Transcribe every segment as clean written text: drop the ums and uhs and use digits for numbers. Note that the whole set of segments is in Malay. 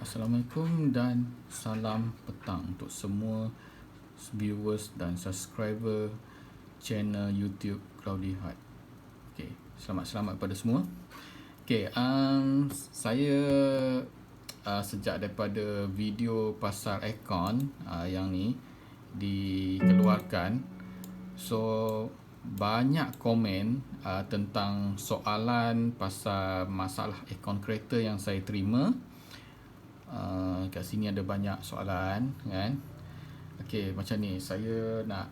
Assalamualaikum dan salam petang untuk semua viewers dan subscriber channel YouTube Cloudy Heart. Okay, selamat kepada semua. Okay, saya sejak daripada video pasal aircon yang ni dikeluarkan, so banyak komen tentang soalan pasal masalah aircon kereta yang saya terima. Kat sini ada banyak soalan kan. Okey, macam ni saya nak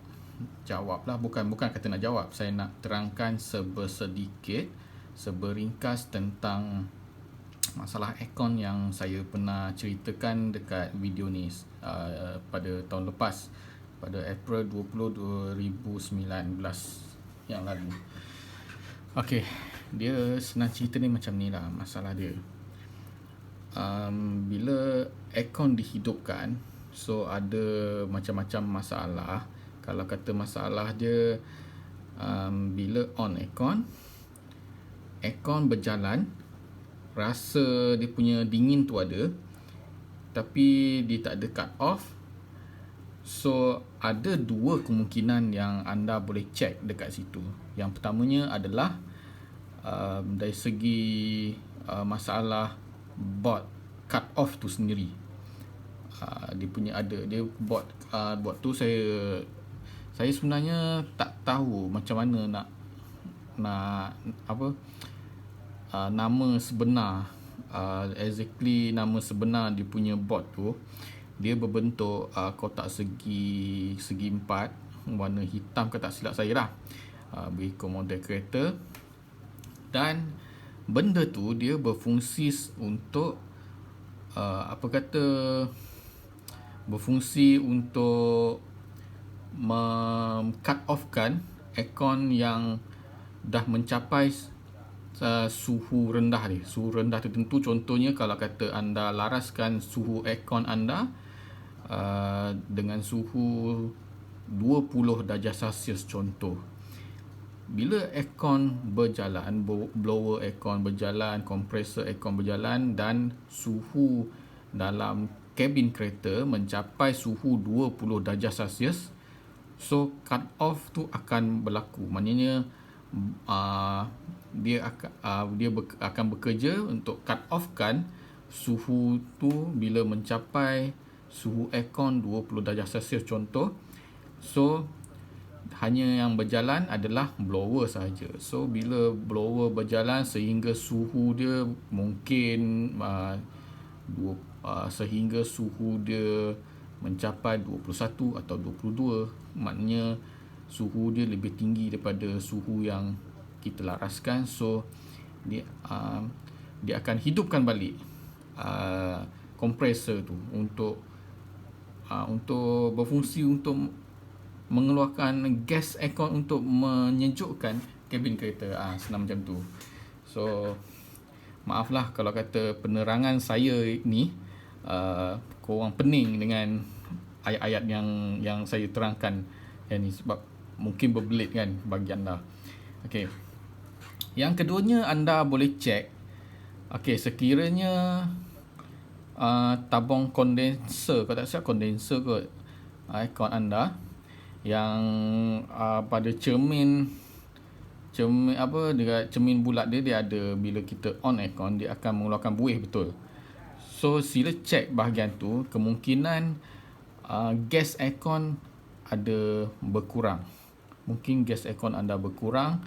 jawab lah, bukan kata nak jawab, saya nak terangkan sebersedikit, seberingkas tentang masalah aircon yang saya pernah ceritakan dekat video ni pada tahun lepas, pada April 20, 2019 yang lalu. Okey, dia senang cerita ni macam ni lah masalah dia. Bila aircon dihidupkan, so ada macam-macam masalah. Kalau kata masalah dia, bila on aircon berjalan, rasa dia punya dingin tu ada, tapi dia tak ada cut off. So ada dua kemungkinan yang anda boleh check dekat situ. Yang pertamanya adalah dari segi masalah board cut off tu sendiri. Dia punya ada, dia board tu saya sebenarnya tak tahu macam mana nak apa nama sebenar, exactly nama sebenar dia punya board tu. Dia berbentuk kotak segi empat, warna hitam ke tak silap saya lah, berikut model kereta. Dan benda tu dia berfungsi untuk berfungsi untuk cut off kan aircon yang dah mencapai suhu rendah dia. Suhu rendah tertentu, contohnya kalau kata anda laraskan suhu aircon anda dengan suhu 20 darjah Celsius contoh. Bila aircon berjalan, blower aircon berjalan, kompresor aircon berjalan dan suhu dalam kabin kereta mencapai suhu 20 darjah Celsius, so cut off tu akan berlaku. Maknanya dia akan bekerja untuk cut off kan suhu tu bila mencapai suhu aircon 20 darjah Celsius contoh. So hanya yang berjalan adalah blower sahaja. So bila blower berjalan sehingga suhu dia mungkin sehingga suhu dia mencapai 21 atau 22, maknanya suhu dia lebih tinggi daripada suhu yang kita laraskan. So dia akan hidupkan balik kompresor tu untuk berfungsi untuk mengeluarkan gas aircon untuk menyejukkan kabin kereta. Senang macam tu. So maaflah kalau kata penerangan saya ni korang pening dengan ayat-ayat yang saya terangkan yang ni, sebab mungkin berbelit kan bagi anda. Okey. Yang keduanya, anda boleh cek, okey, sekiranya tabung kondenser, kalau tak silap kondenser kot aircon anda, yang pada cermin dekat cermin bulat dia ada, bila kita on aircon dia akan mengeluarkan buih, betul. So sila check bahagian tu, kemungkinan gas aircon ada berkurang. Mungkin gas aircon anda berkurang,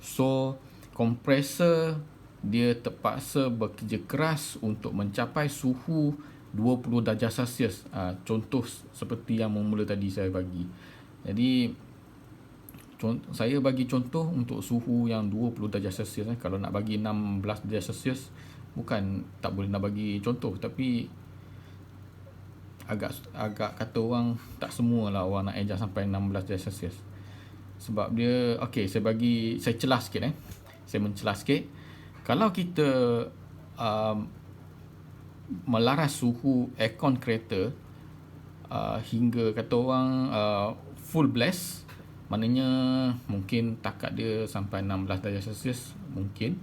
so kompresor dia terpaksa bekerja keras untuk mencapai suhu 20 darjah Celsius. Contoh seperti yang mula tadi saya bagi. Jadi saya bagi contoh untuk suhu yang 20 darjah Celsius. Kalau nak bagi 16 darjah Celsius, bukan tak boleh nak bagi contoh, tapi agak kata orang, tak semualah orang nak adjust sampai 16 darjah Celsius. Sebab dia, okey, saya celah sikit saya mencelah sikit. Kalau kita melaras suhu aircon kereta hingga kata orang full blast, maknanya mungkin takat dia sampai 16 darjah Celsius, mungkin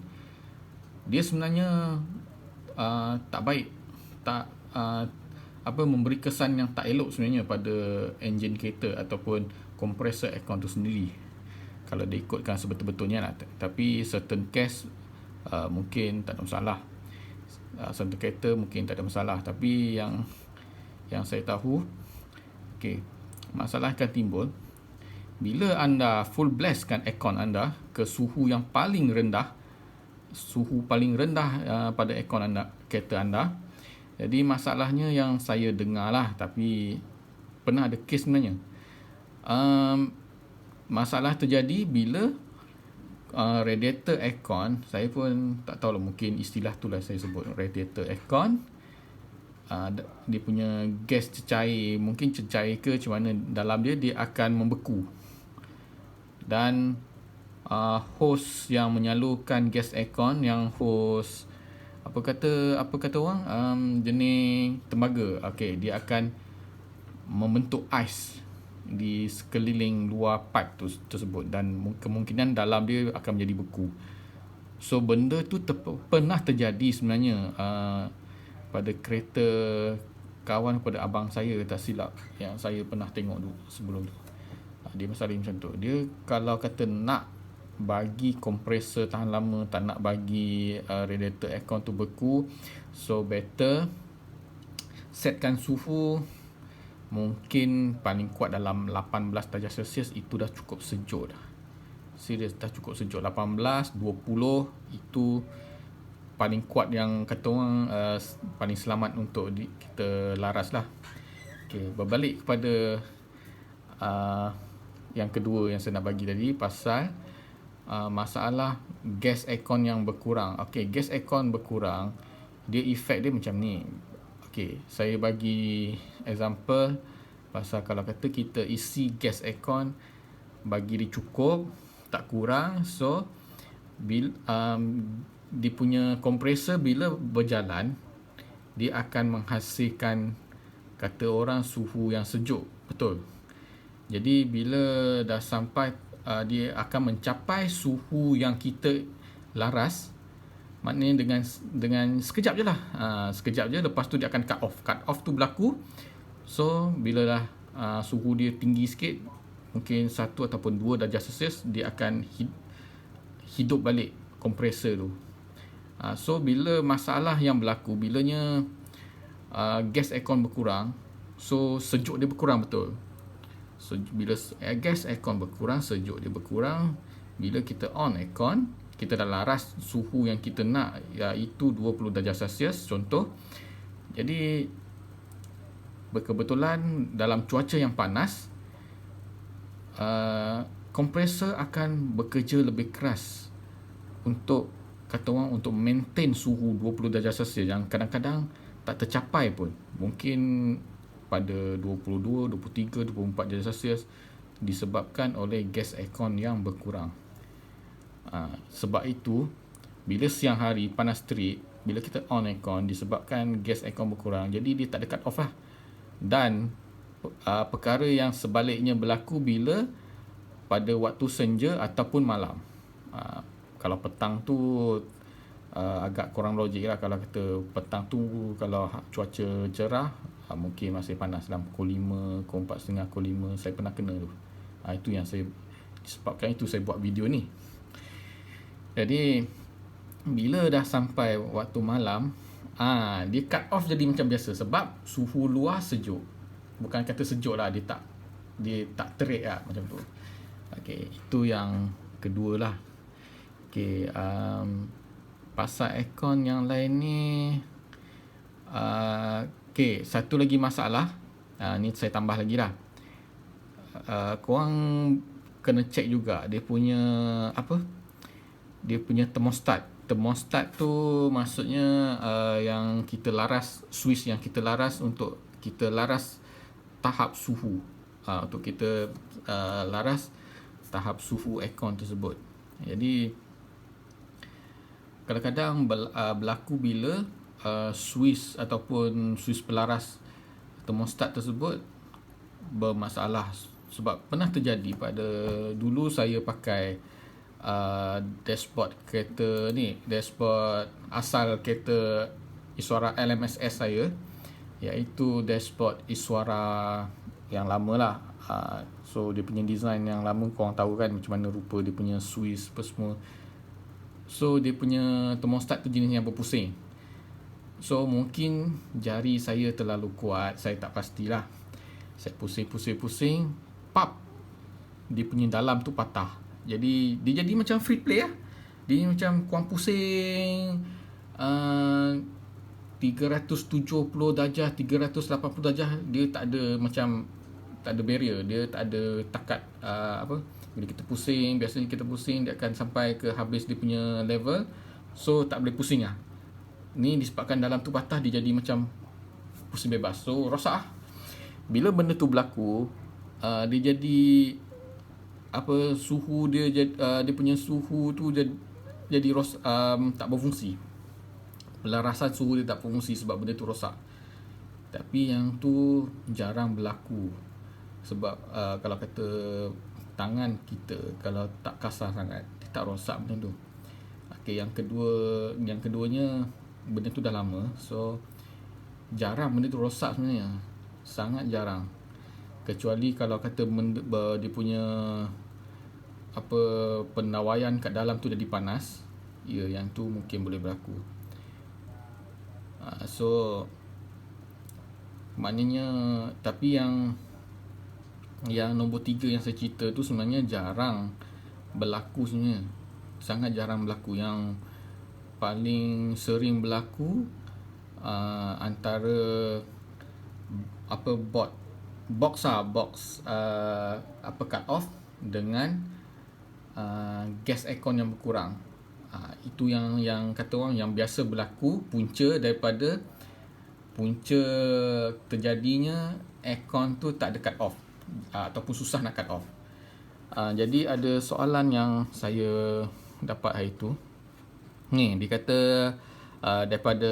dia sebenarnya tak baik, memberi kesan yang tak elok sebenarnya pada enjin kereta ataupun kompresor aircon tu sendiri, kalau diikutkan sebetul-betulnya lah. Tapi certain case mungkin tak ada masalah, certain kereta mungkin tak ada masalah. Tapi yang saya tahu, masalah akan timbul bila anda full blastkan aircon anda ke suhu yang paling rendah, pada aircon anda, kereta anda. Jadi masalahnya yang saya dengar lah, tapi pernah ada kes sebenarnya. Masalah terjadi bila radiator aircon, saya pun tak tahu lah, mungkin istilah tu lah saya sebut radiator aircon, dia punya gas cecair, mungkin cecair ke macam mana dalam dia akan membeku. Dan hos yang menyalurkan gas aircon, yang hos apa kata orang, jenis tembaga, dia akan membentuk ais di sekeliling luar pipe tersebut, dan kemungkinan dalam dia akan menjadi beku. So benda tu pernah terjadi sebenarnya pada kereta kawan pada abang saya, tak silap, yang saya pernah tengok dulu sebelum tu. Dia masalah macam tu. Dia kalau kata nak bagi kompresor tahan lama, tak nak bagi radiator aircon tu beku, so better setkan suhu mungkin paling kuat dalam 18 darjah Celsius. Itu dah cukup sejuk dah. Serius, dah cukup sejuk. 18, 20 itu paling kuat yang kata orang paling selamat untuk kita laras lah. Berbalik kepada yang kedua yang saya nak bagi tadi, pasal masalah gas aircon yang berkurang. Gas aircon berkurang, dia efek dia macam ni. Saya bagi example pasal kalau kata kita isi gas aircon, bagi dia cukup, tak kurang. So dia punya kompresor bila berjalan, dia akan menghasilkan, kata orang, suhu yang sejuk. Betul. Jadi bila dah sampai, dia akan mencapai suhu yang kita laras, maknanya dengan sekejap je lah, sekejap je, lepas tu dia akan cut off tu berlaku. So bila dah suhu dia tinggi sikit, mungkin 1 ataupun 2 darjah Celsius, dia akan hidup balik kompresor tu. So bila masalah yang berlaku, bilanya gas aircon berkurang, so sejuk dia berkurang. Betul. So bila gas aircon berkurang, sejuk dia berkurang. Bila kita on aircon, kita dah laras suhu yang kita nak, iaitu 20 darjah Celsius contoh. Jadi berkebetulan dalam cuaca yang panas, kompresor akan bekerja lebih keras untuk, kata orang, untuk maintain suhu 20 darjah Celsius yang kadang-kadang tak tercapai pun. Mungkin pada 22, 23, 24 darjah Celsius, disebabkan oleh gas aircon yang berkurang. Sebab itu bila siang hari panas terik, bila kita on aircon, disebabkan gas aircon berkurang, jadi dia tak ada cut off lah. Dan perkara yang sebaliknya berlaku bila pada waktu senja ataupun malam. Kalau petang tu agak kurang logik lah. Kalau kata petang tu, kalau cuaca cerah, mungkin masih panas dalam pukul 5, pukul 4.30, pukul 5. Saya pernah kena tu. Itu yang saya, disebabkan itu saya buat video ni. Jadi bila dah sampai waktu malam, dia cut off jadi macam biasa, sebab suhu luar sejuk. Bukan kata sejuk lah, dia tak terik lah macam tu. Itu yang kedua lah. Pasal aircon yang lain ni, satu lagi masalah, ni saya tambah lagi lah. Korang kena check juga dia punya thermostat. Thermostat tu maksudnya yang kita laras, switch yang kita laras untuk kita laras tahap suhu, untuk kita laras tahap suhu aircon tersebut. Jadi kadang-kadang berlaku bila switch ataupun switch pelaras thermostat tersebut bermasalah. Sebab pernah terjadi pada dulu saya pakai dashboard kereta ni, dashboard asal kereta Iswara LMSS saya. iaitu dashboard Iswara yang lama lah. So dia punya design yang lama korang tahu kan macam mana rupa dia punya Swiss apa semua. So dia punya thermostat tu jenis yang berpusing. So mungkin jari saya terlalu kuat, saya tak pastilah. Saya pusing, pap, dia punya dalam tu patah. Jadi dia jadi macam free play lah. Dia macam korang pusing 370 darjah, 380 darjah, dia tak ada macam, tak ada barrier, dia tak ada takat bila kita pusing, biasanya kita pusing dia akan sampai ke habis dia punya level, so tak boleh pusing lah. Ni disebabkan dalam tu patah, dia jadi macam pusing bebas, so rosak lah. Bila benda tu berlaku, dia jadi suhu dia dia punya suhu tu jadi tak berfungsi. Pelarasan suhu dia tak berfungsi sebab benda tu rosak. Tapi yang tu jarang berlaku sebab kalau kata tangan kita kalau tak kasar sangat, dia tak rosak benda tu. Yang keduanya benda tu dah lama, so jarang benda tu rosak sebenarnya, sangat jarang. Kecuali kalau kata dia punya penawaian kat dalam tu jadi panas, yang tu mungkin boleh berlaku. So maknanya, tapi yang nombor 3 yang saya cerita tu sebenarnya jarang berlaku sebenarnya, sangat jarang berlaku. Yang paling sering berlaku antara box cut off dengan gas aircon yang berkurang. Itu yang kata orang yang biasa berlaku, punca terjadinya aircon tu tak ada cut off, ataupun susah nak cut off. Jadi ada soalan yang saya dapat hari tu. Ni dia kata daripada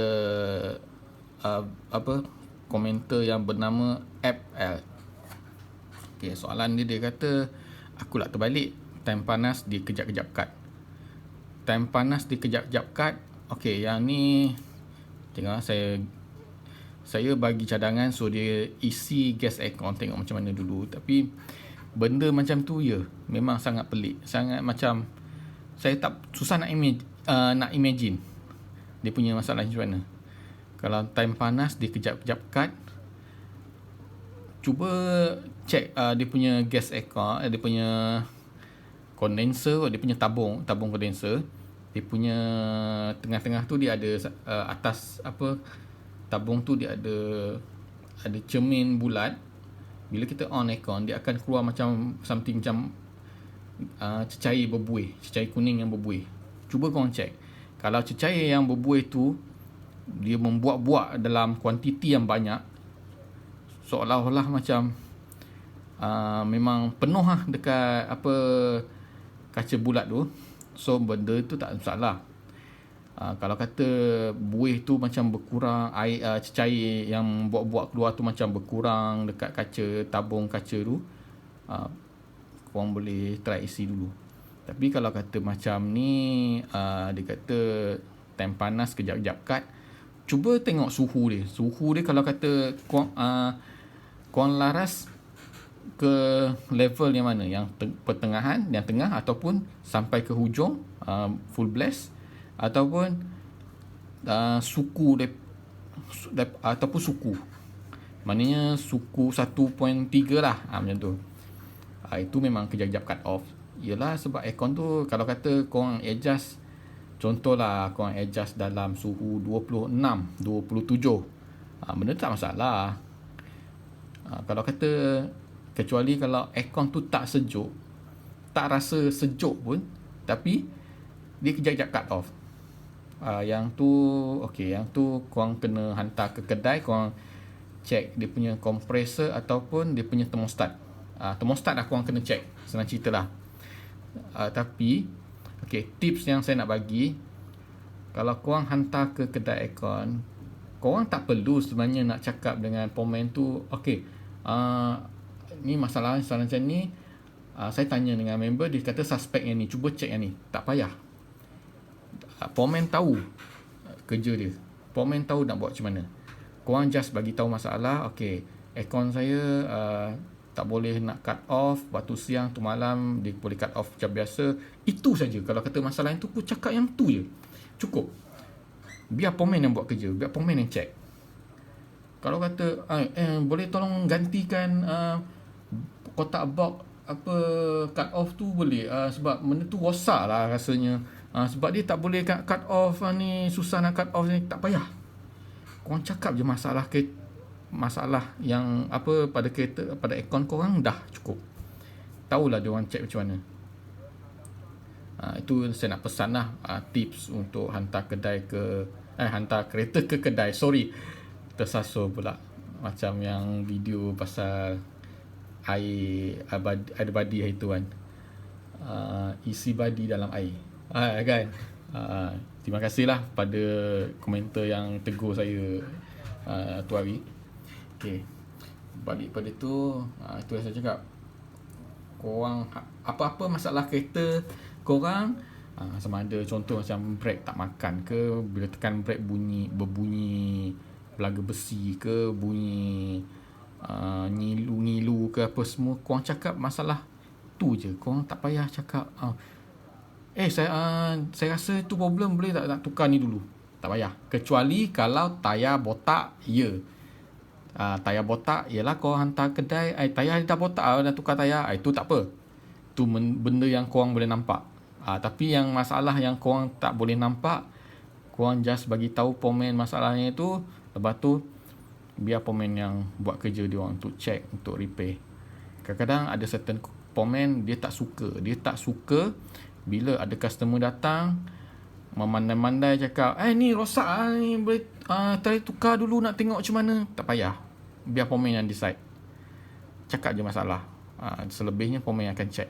komentar yang bernama FL. Okay, soalan dia kata, aku nak terbalik, time panas di kejap-kejap cut. Time panas di kejap-kejap cut. Okay, yang ni tengok saya bagi cadangan, so dia isi gas aircon, tengok macam mana dulu. Tapi benda macam tu memang sangat pelik, sangat macam saya tak susah nak imagine dia punya masalah macam mana. Kalau time panas di kejap-kejap cut, cuba check dia punya gas aircon, dia punya condenser, dia punya tabung condenser, dia punya tengah-tengah tu dia ada atas tabung tu dia ada cermin bulat. Bila kita on aircon, dia akan keluar macam something macam cecair berbuih, cecair kuning yang berbuih. Cuba korang check, kalau cecair yang berbuih tu dia membuat-buat dalam kuantiti yang banyak, seolah-olah macam memang penuh lah dekat kaca bulat tu, so benda tu tak masalah. Kalau kata buih tu macam berkurang, air cecair yang buat-buat keluar tu macam berkurang dekat kaca, tabung kaca tu, korang boleh try isi dulu. Tapi kalau kata macam ni, dia kata time panas kejap-kejap cut, cuba tengok suhu dia kalau kata korang laras ke level yang mana, yang pertengahan, yang tengah, ataupun sampai ke hujung full blast, ataupun suku ataupun suku, maknanya suku 1.3 lah, macam tu. Itu memang kejap-kejap cut off. Yelah, sebab aircon tu kalau kata korang adjust, contohlah korang adjust dalam suhu 26, 27, benda tak masalah. Kalau kata, kecuali kalau aircon tu tak sejuk, tak rasa sejuk pun, tapi dia kejap-kejap cut off, yang tu korang kena hantar ke kedai, korang check dia punya kompresor ataupun dia punya thermostat. Thermostat lah korang kena check, senang cerita lah. Tapi tips yang saya nak bagi, kalau korang hantar ke kedai aircon, korang tak perlu sebenarnya nak cakap dengan pomen tu, ni masalah macam ni, saya tanya dengan member, dia kata suspek yang ni, cuba check yang ni. Tak payah. Pomen tahu kerja dia, pomen tahu nak buat macam mana. korang just bagi tahu masalah, okey, aircon saya tak boleh nak cut off, waktu siang tu malam dia boleh cut off macam biasa. Itu saja. Kalau kata masalah yang tu, aku cakap yang tu je, cukup. Biar pomen yang buat kerja, biar pomen yang check. Kalau kata boleh tolong gantikan kotak box apa cut off tu boleh, sebab benda tu rosak lah rasanya, sebab dia tak boleh cut off ni, susah nak cut off ni. Tak payah, korang cakap je masalah yang apa pada kereta, pada aircon korang, dah cukup. Tahulah dia orang check macam mana. Itu saya nak pesan lah, tips untuk hantar kereta ke kedai. Sorry, tersasul pula macam yang video pasal air badi hari tu kan, isi badi dalam air, kan. Terima kasih lah pada komentar yang tegur saya tu hari. Okay, balik pada tu, itu yang saya cakap. Korang apa-apa masalah kereta korang, sama ada contoh macam brake tak makan ke, bila tekan brake berbunyi belaga besi ke, bunyi ngilu-ngilu ke apa semua, korang cakap masalah tu je. Korang tak payah cakap saya rasa tu problem, boleh tak nak tukar ni dulu. Tak payah, kecuali kalau tayar botak, ya. Tayar botak, ialah korang hantar kedai, tayar dah botak, dah tukar tayar, itu tak apa. Tu benda yang korang boleh nampak. Tapi yang masalah yang korang tak boleh nampak, korang just bagi tahu pomen masalahnya tu, lepas tu biar pomen yang buat kerja dia orang untuk check, untuk repair. Kadang-kadang ada certain pomen dia tak suka bila ada customer datang memandai-mandai cakap, ni rosak ni, boleh try tukar dulu, nak tengok macam mana. Tak payah, biar pomen yang decide. Cakap je masalah, selebihnya pomen yang akan check.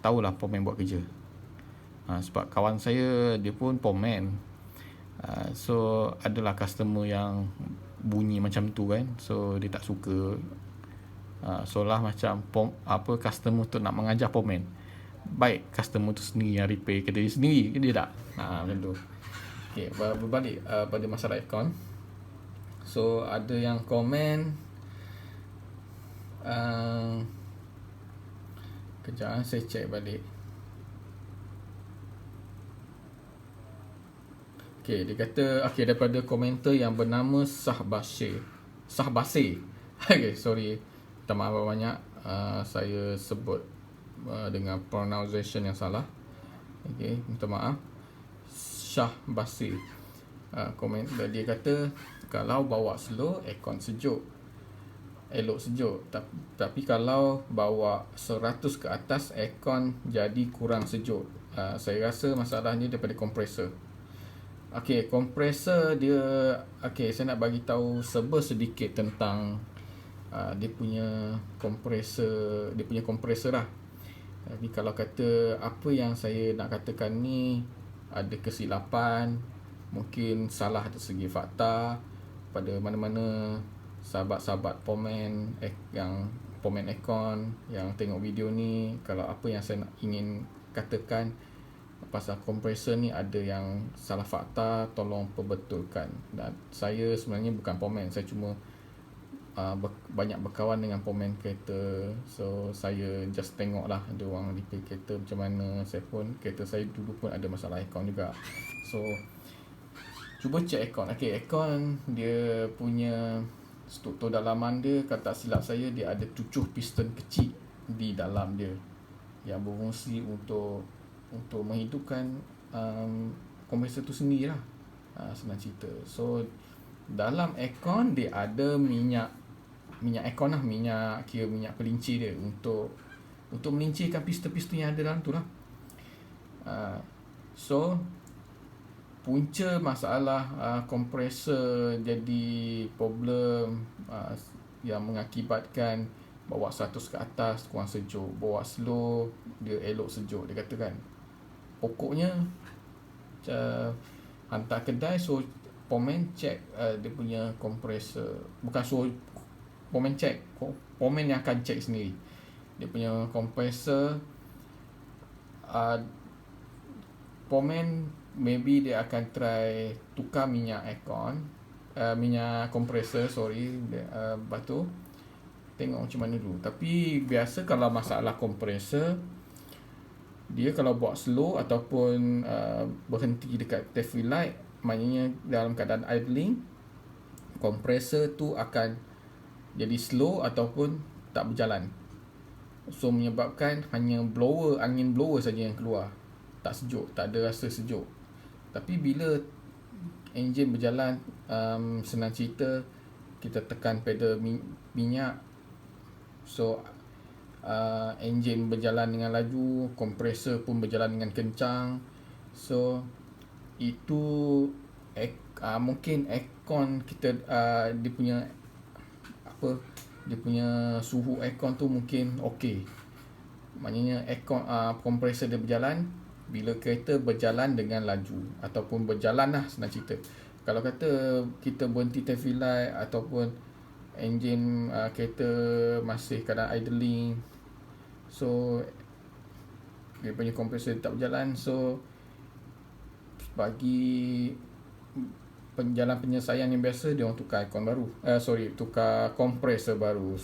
Tahulah pomen buat kerja. Sebab kawan saya dia pun pomen, so adalah customer yang bunyi macam tu kan, so dia tak suka. Seolah macam customer tu nak mengajar pomen. Baik customer tu sendiri yang repair kereta dia sendiri ke, dia tak macam tu. Okay, berbalik pada masalah aircon. So ada yang komen, kejap saya check balik. Okay, dia kata, daripada komentar yang bernama Sahbasir. Okay, sorry, minta maaf banyak, saya sebut dengan pronunciation yang salah. Okay, minta maaf. Syahbasir, komen dia kata, kalau bawa slow, aircon sejuk, elok sejuk, tapi kalau bawa 100 ke atas, aircon jadi kurang sejuk. Saya rasa masalahnya daripada kompresor. Okay, kompresor dia, saya nak bagi tahu sedikit tentang dia punya kompresor lah. Jadi kalau kata apa yang saya nak katakan ni ada kesilapan, mungkin salah dari segi fakta, pada mana-mana sahabat-sahabat pomen aircon yang tengok video ni, kalau apa yang saya ingin katakan pasal kompresor ni ada yang salah fakta, tolong perbetulkan. Dan saya sebenarnya bukan pomen, saya cuma banyak berkawan dengan pomen kereta, so saya just tengok lah dia orang repair kereta macam mana. Saya pun, kereta saya dulu pun ada masalah aircon juga, so cuba check aircon. Aircon dia punya struktur dalaman dia, kalau tak silap saya, dia ada cucuh piston kecil di dalam dia yang berfungsi untuk menghidupkan kompresor tu sendiri lah, senang cerita. So dalam aircon dia ada minyak aircon lah, minyak pelinci dia untuk melincirkan piston-piston yang ada dalam tu lah. So punca masalah kompresor jadi problem yang mengakibatkan bawa 100 ke atas kurang sejuk, bawa slow dia elok sejuk, dia katakan. Pokoknya hantar kedai, so pomen check dia punya kompresor, bukan so pomen check, pomen yang akan check sendiri dia punya kompresor. Pomen maybe dia akan try tukar minyak aircon, minyak kompresor, batu. Tengok macam mana dulu. Tapi biasa kalau masalah kompresor, dia kalau buat slow ataupun berhenti dekat traffic light, maknanya dalam keadaan idling, kompresor tu akan jadi slow ataupun tak berjalan. So menyebabkan hanya angin blower saja yang keluar. Tak sejuk, tak ada rasa sejuk. Tapi bila enjin berjalan, senang cerita, kita tekan pedal minyak, so enjin berjalan dengan laju, kompresor pun berjalan dengan kencang. So itu mungkin aircon kita, dia punya suhu aircon tu mungkin okey. Maknanya aircon, kompresor dia berjalan bila kereta berjalan dengan laju ataupun berjalan lah, senang cerita. Kalau kata kita berhenti traffic light ataupun enjin kereta masih keadaan idling, so dia punya kompresor tak berjalan, so bagi jalan penyelesaian yang biasa, dia orang tukar aircon baru, tukar kompresor baru,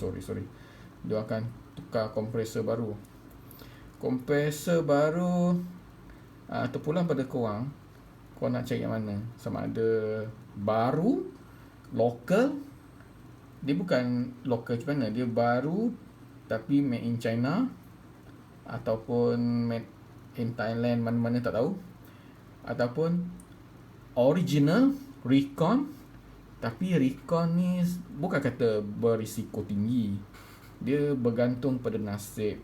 dia akan tukar kompresor baru. Terpulang pada korang nak cari yang mana, sama ada baru, local. Dia bukan local macam mana, dia baru tapi made in China ataupun made in Thailand, mana-mana tak tahu, ataupun original recon. Tapi recon ni bukan kata berisiko tinggi, dia bergantung pada nasib.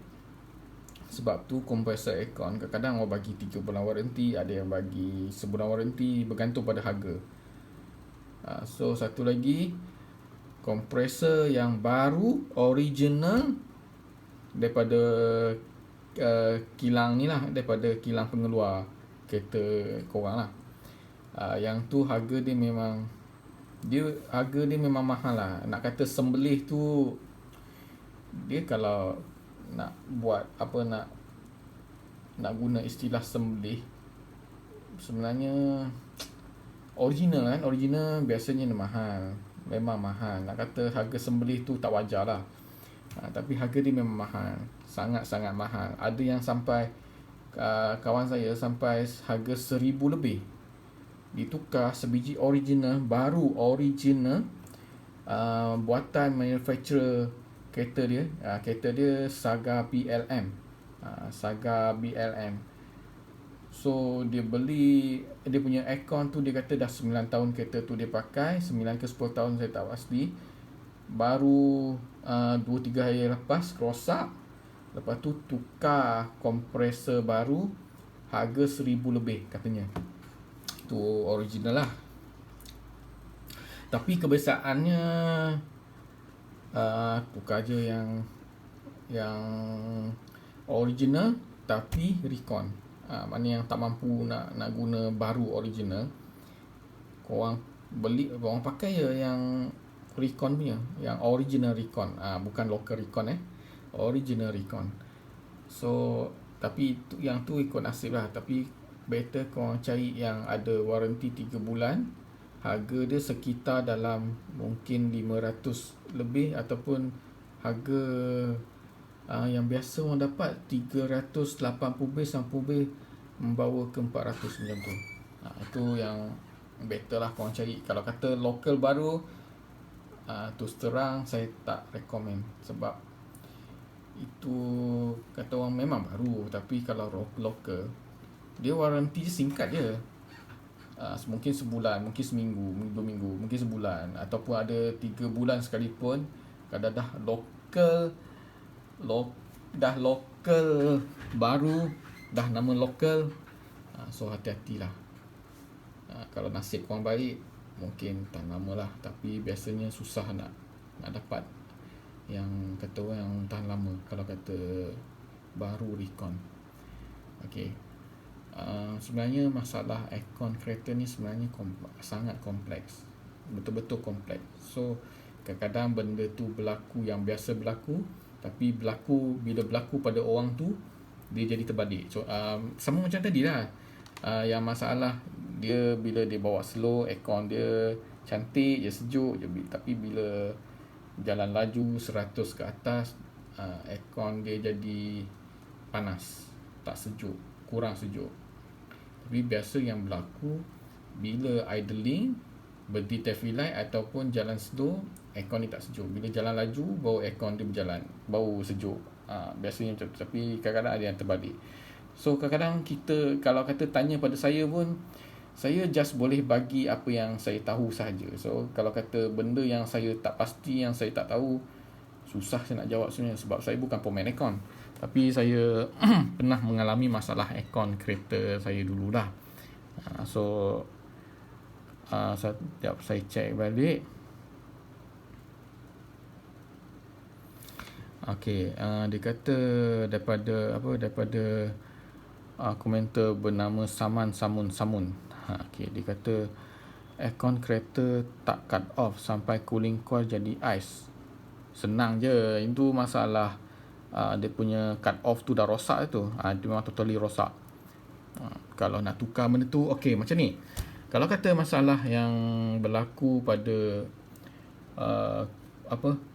Sebab tu kompresor aircon kadang-kadang orang bagi 3 bulan waranti, ada yang bagi sebulan waranti, bergantung pada harga. So satu lagi, kompresor yang baru original daripada kilang ni lah, daripada kilang pengeluar kereta korang lah. Yang tu harga dia memang mahal lah. Nak kata sembelih tu, dia kalau nak buat nak guna istilah sembelih, sebenarnya original biasanya mahal, memang mahal. Nak kata harga sembelih tu tak wajar lah. Tapi harga dia memang mahal, sangat-sangat mahal. Ada yang sampai kawan saya sampai harga 1,000 lebih ditukar sebiji original, baru original, buatan manufacturer kereta dia Saga BLM. So dia beli, dia punya aircon tu, dia kata dah 9 tahun kereta tu dia pakai, 9 ke 10 tahun saya tak pasti. Baru 2-3 hari lepas rosak, lepas tu tukar kompresor baru, harga 1,000 lebih katanya. Tu original lah. Tapi kebiasaannya tukar je yang original tapi recon. Mana yang tak mampu nak guna baru original, korang pakai je yang recon punya, yang original recon, bukan local recon, original recon. So tapi yang tu ikut nasib lah. Tapi better korang cari yang ada waranti 3 bulan, harga dia sekitar dalam mungkin 500 lebih, ataupun harga yang biasa orang dapat 380 sampai membawa ke 400 macam tu. Itu yang better lah korang cari. Kalau kata local baru, terus terang saya tak recommend, sebab itu kata orang memang baru, tapi kalau local dia waranti singkat je. Mungkin sebulan, mungkin seminggu, 2 minggu, mungkin sebulan, ataupun ada 3 bulan sekalipun. Kadang dah local baru, dah nama local, so hati-hatilah. Kalau nasib korang baik, mungkin tak lama lah. Tapi biasanya susah nak dapat yang kata orang yang tahan lama kalau kata baru recon. Okay. Sebenarnya masalah aircon kereta ni sebenarnya sangat kompleks, betul-betul kompleks. So kadang-kadang benda tu berlaku yang biasa berlaku, tapi bila berlaku pada orang tu, dia jadi terbalik. So sama macam tadi lah, yang masalah dia bila dia bawa slow, aircon dia cantik je, sejuk je. Tapi bila jalan laju 100 ke atas, aircon dia jadi panas, tak sejuk, kurang sejuk. Tapi biasa yang berlaku bila idling, berhenti traffic light ataupun jalan slow, aircon dia tak sejuk. Bila jalan laju, baru aircon dia berjalan, baru sejuk. Biasanya macam tu. Tapi kadang-kadang ada yang terbalik. So kadang-kadang kita, kalau kata tanya pada saya pun, saya just boleh bagi apa yang saya tahu sahaja. So kalau kata benda yang saya tak pasti, yang saya tak tahu, susah saya nak jawab sebenarnya, sebab saya bukan pemain aircon. Tapi saya pernah mengalami masalah aircon kereta saya dululah. So saya check balik. Okey, dia kata daripada komentar bernama Saman Samun. Okey, dia kata aircon kereta tak cut off sampai cooling coil jadi ais. Senang je. Itu masalah dia punya cut off tu dah rosak tu. Dia memang totally rosak. Kalau nak tukar benda tu, okey, macam ni. Kalau kata masalah yang berlaku pada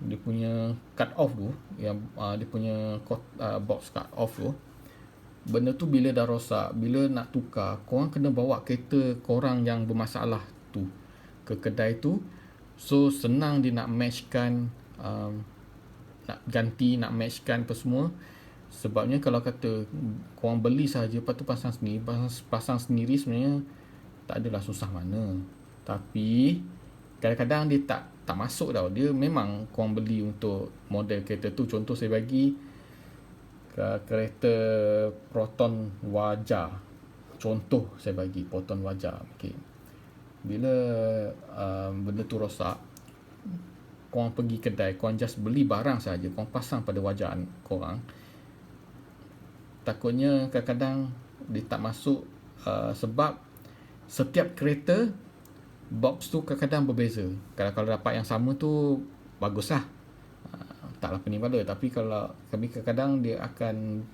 dia punya cut off tu, yang dia punya box cut off tu, benda tu bila dah rosak, bila nak tukar, korang kena bawa kereta korang yang bermasalah tu ke kedai tu. So senang dia nak matchkan, nak ganti, nak matchkan apa semua. Sebabnya kalau kata korang beli sahaja, lepas tu pasang sendiri sebenarnya tak adalah susah mana. Tapi kadang-kadang dia tak masuk tau. Dia memang korang beli untuk model kereta tu. Contoh saya bagi kereta Proton Wajar. Contoh saya bagi Proton Wajar. Okay. Bila benda tu rosak, korang pergi kedai, korang just beli barang saja, korang pasang pada Wajar korang. Takutnya kadang-kadang dia tak masuk, sebab setiap kereta box tu kadang-kadang berbeza. Kalau dapat yang sama tu baguslah, taklah pening kepala. Tapi kalau kadang-kadang dia akan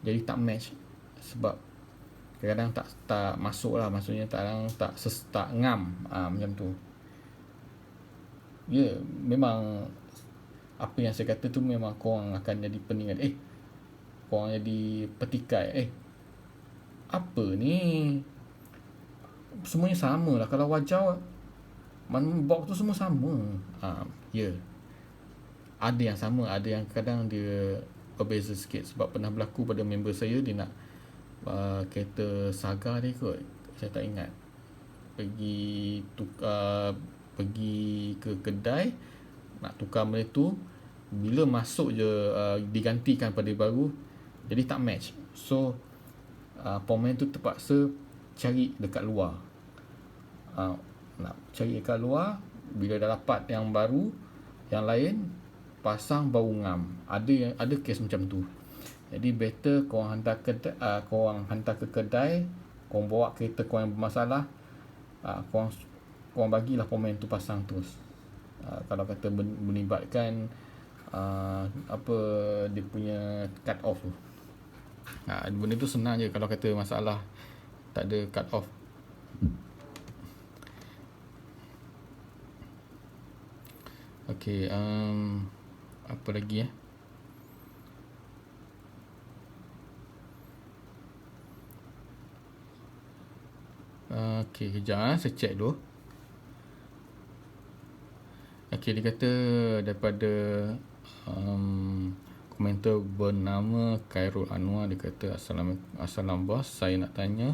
jadi tak match, sebab kadang-kadang tak masuk lah, maksudnya tak ngam, macam tu. Ya, memang apa yang saya kata tu memang korang akan jadi peningan. Korang jadi petikai. Apa ni? Semuanya sama lah. Kalau Wajar, box tu semua sama. Ya. Ada yang sama, ada yang kadang dia berbeza sikit. Sebab pernah berlaku pada member saya, dia nak kereta Saga dia kot, saya tak ingat, pergi ke kedai nak tukar benda tu. Bila masuk je digantikan pada baru, jadi tak match. So pemain tu terpaksa cari dekat luar. Nak cari dekat luar. Bila dah dapat yang baru, yang lain pasang baru ngam. Ada kes macam tu. Jadi better korang hantar ke kedai, korang bawa kereta korang yang bermasalah, korang bagilah pemain tu pasang terus. Kalau kata melibatkan dia punya cut off tu, benda tu senang je. Kalau kata masalah tak ada cut off. Okey, apa lagi Okey, kejap saya check dulu. Okey, dia kata daripada komentar bernama Khairul Anwar. Dia kata, Assalam bos, saya nak tanya,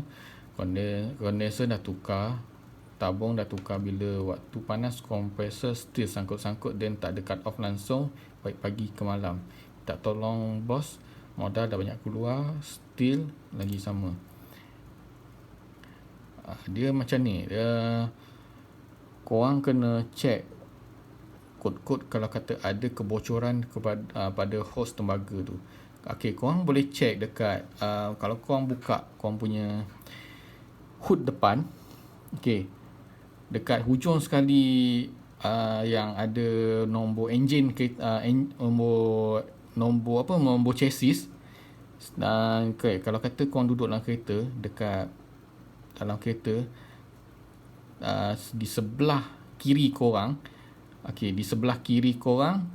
kondenser dah tukar, tabung dah tukar, bila waktu panas kompresor still sangkut-sangkut dan tak ada cut off langsung baik pagi ke malam. Tak tolong bos, modal dah banyak keluar, still lagi sama. Dia macam ni, korang kena check kod-kod kalau kata ada kebocoran pada hos tembaga tu. Okey, korang boleh check dekat kalau korang buka korang punya hood depan, okey, dekat hujung sekali yang ada nombor enjin, nombor chassis. Dan kalau kata korang duduk dalam kereta, dekat dalam kereta, di sebelah kiri korang, okey, di sebelah kiri korang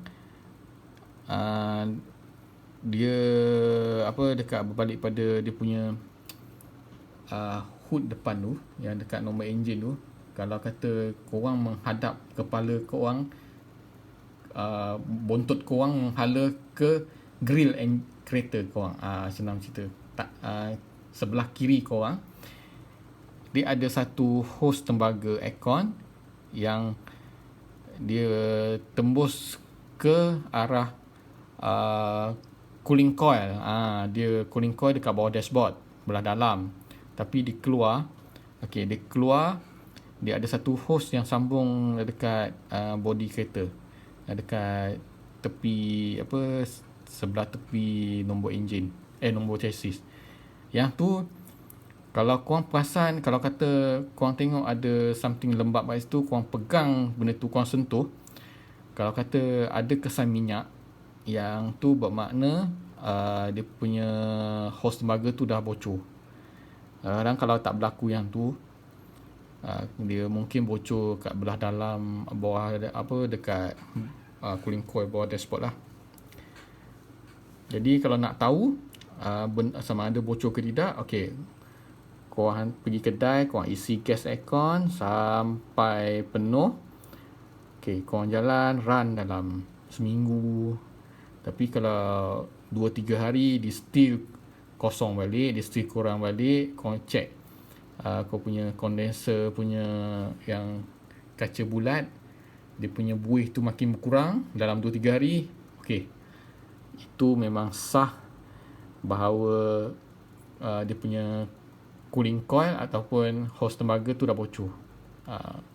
dia apa, dekat berbalik pada dia punya hood depan tu, yang dekat nombor enjin tu, kalau kata korang menghadap kepala korang, bontot korang menghala ke grill kereta korang, senang cerita, tak, sebelah kiri korang dia ada satu hos tembaga aircon yang dia tembus ke arah cooling coil. Dia cooling coil dekat bawah dashboard belah dalam, tapi dia keluar, okey, dia keluar, dia ada satu hos yang sambung dekat body kereta, dekat tepi apa, sebelah tepi nombor enjin, nombor chassis. Yang tu kalau korang perasan, kalau kata korang tengok ada something lembab kat situ, korang pegang benda tu, korang sentuh, kalau kata ada kesan minyak, yang tu bermakna dia punya hos tembaga tu dah bocor. Kadang kalau tak berlaku yang tu, dia mungkin bocor kat belah dalam bawah apa, dekat cooling coil bawah dashboard lah. Jadi kalau nak tahu sama ada bocor ke tidak, okey, korang pergi kedai, korang isi gas aircon sampai penuh. Okey, korang jalan run dalam seminggu. Tapi kalau 2-3 hari dia still kosong balik, dia still kurang balik, korang check kau punya condenser punya yang kaca bulat, dia punya buih tu makin berkurang dalam 2-3 hari, okey, itu memang sah bahawa dia punya cooling coil ataupun hos tembaga tu dah bocor.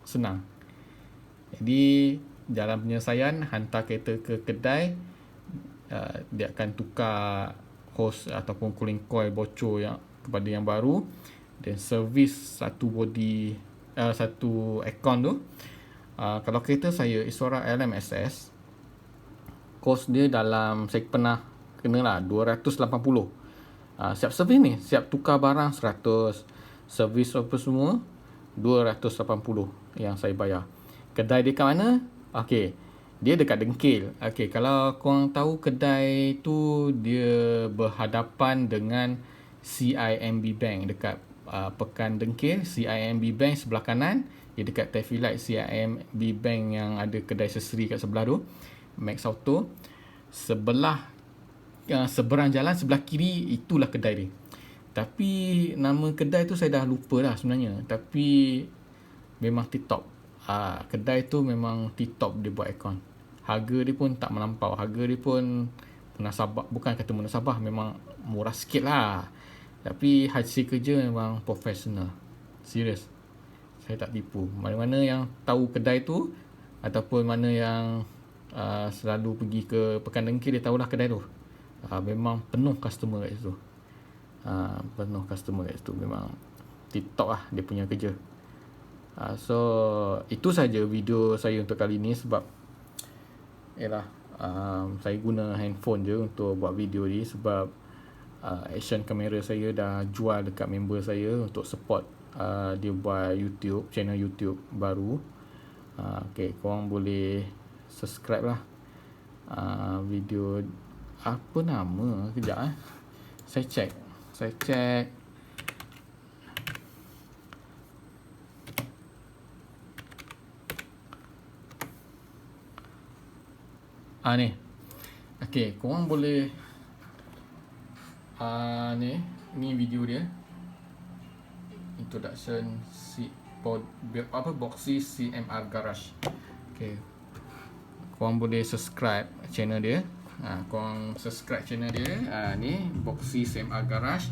Senang. Jadi dalam penyelesaian, hantar kereta ke kedai, dia akan tukar hos ataupun cooling coil bocor yang kepada yang baru, dan servis satu body satu aircon tu. Kalau kereta saya Istora LMSS, kos dia dalam, saya pernah kena lah 280. Siap servis ni, siap tukar barang 100, servis apa semua 280 yang saya bayar. Kedai dia kat mana? Okey, dia dekat Dengkil. Okey, kalau korang tahu kedai tu, dia berhadapan dengan CIMB Bank dekat Pekan Dengkil. CIMB Bank sebelah kanan, dia dekat traffic light CIMB Bank yang ada kedai seseri kat sebelah tu, Max Auto. Seberang jalan sebelah kiri, itulah kedai dia. Tapi nama kedai tu saya dah lupa lah sebenarnya, tapi memang tip-top. Kedai tu memang tip-top dia buat aircon. Harga dia pun tak melampau, harga dia pun munasabah, bukan kata munasabah, memang murah sikit lah, tapi hasil kerja memang profesional. Serius, saya tak tipu. Mana-mana yang tahu kedai tu, ataupun mana yang selalu pergi ke Pekan Dengkil, dia tahulah kedai tu. Memang penuh customer kat situ. Penuh customer kat situ. Memang tip-top lah dia punya kerja. So itu saja video saya untuk kali ni, sebab saya guna handphone je untuk buat video ni, sebab action kamera saya dah jual dekat member saya untuk support dia buat YouTube, channel YouTube baru. Okay, korang boleh subscribe lah. Video apa nama, kejap saya check. Ni. Okey, korang boleh ni video dia. Introduction Boxy CMR Garage. Okey. Korang boleh subscribe channel dia. Korang subscribe channel dia. Ni Boxy CMR Garage.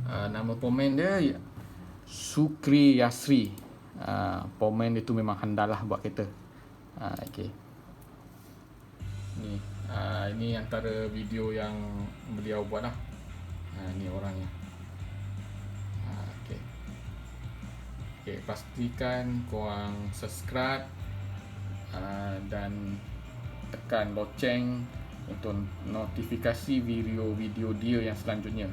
Nama komen dia Sukri Yasri. Komen dia tu memang handal lah buat kereta. Okey. Ni ini antara video yang beliau buat lah. Ni orangnya. Okey, pastikan korang subscribe dan tekan loceng untuk notifikasi video-video dia yang selanjutnya.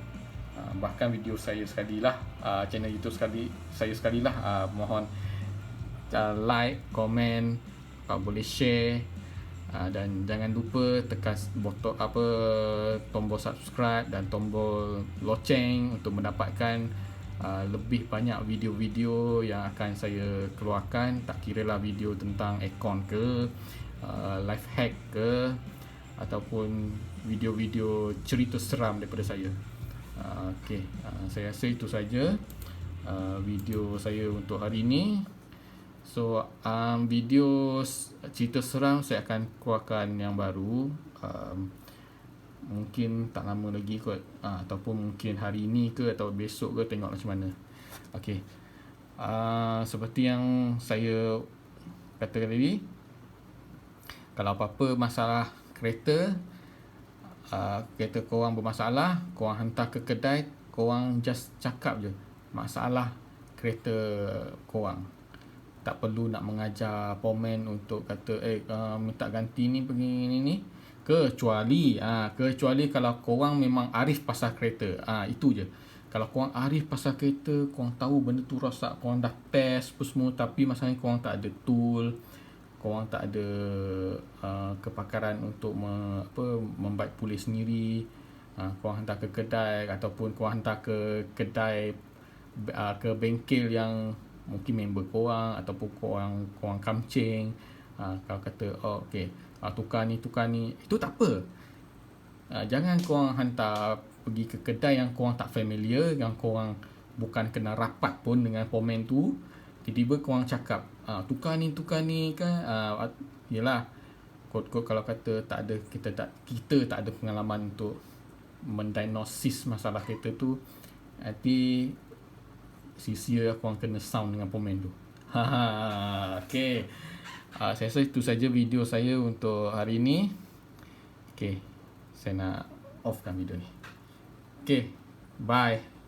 Bahkan video saya sekali lah, channel YouTube saya sekali lah. Mohon like, komen, boleh share, dan jangan lupa tekan tombol subscribe dan tombol loceng untuk mendapatkan lebih banyak video-video yang akan saya keluarkan, tak kira lah video tentang aircon ke, life hack ke, ataupun video-video cerita seram daripada saya. Okey, saya rasa itu saja video saya untuk hari ini. So video cerita seram saya akan keluarkan yang baru, mungkin tak lama lagi kot, ataupun mungkin hari ini ke atau besok ke, tengok macam mana. Okey, seperti yang saya katakan tadi, kalau apa-apa masalah kereta, kereta korang bermasalah, korang hantar ke kedai, korang just cakap je masalah kereta korang. Tak perlu nak mengajar pomen untuk kata minta ganti ni, pergi ni. Kecuali kalau korang memang arif pasal kereta, itu je. Kalau korang arif pasal kereta, korang tahu benda tu rosak, korang dah test apa semua, tapi masalahnya korang tak ada tool, korang tak ada kepakaran untuk membaik pulih sendiri, korang hantar ke kedai, ataupun korang hantar ke kedai, ke bengkel yang mungkin member korang, ataupun korang kamcing, kalau kata tukar ni, itu tak apa. Jangan korang hantar pergi ke kedai yang korang tak familiar, yang korang bukan kenal rapat pun dengan pomen tu. Tiba-tiba korang cakap tukar ni kan, yelah, kod-kod kalau kata kita tak ada pengalaman untuk mendiagnosis masalah kereta tu, nanti sia-sia korang kena sound dengan pomen tu. Okay, saya rasa itu saja video saya untuk hari ini. Okay, saya nak offkan video ni. Okay, bye.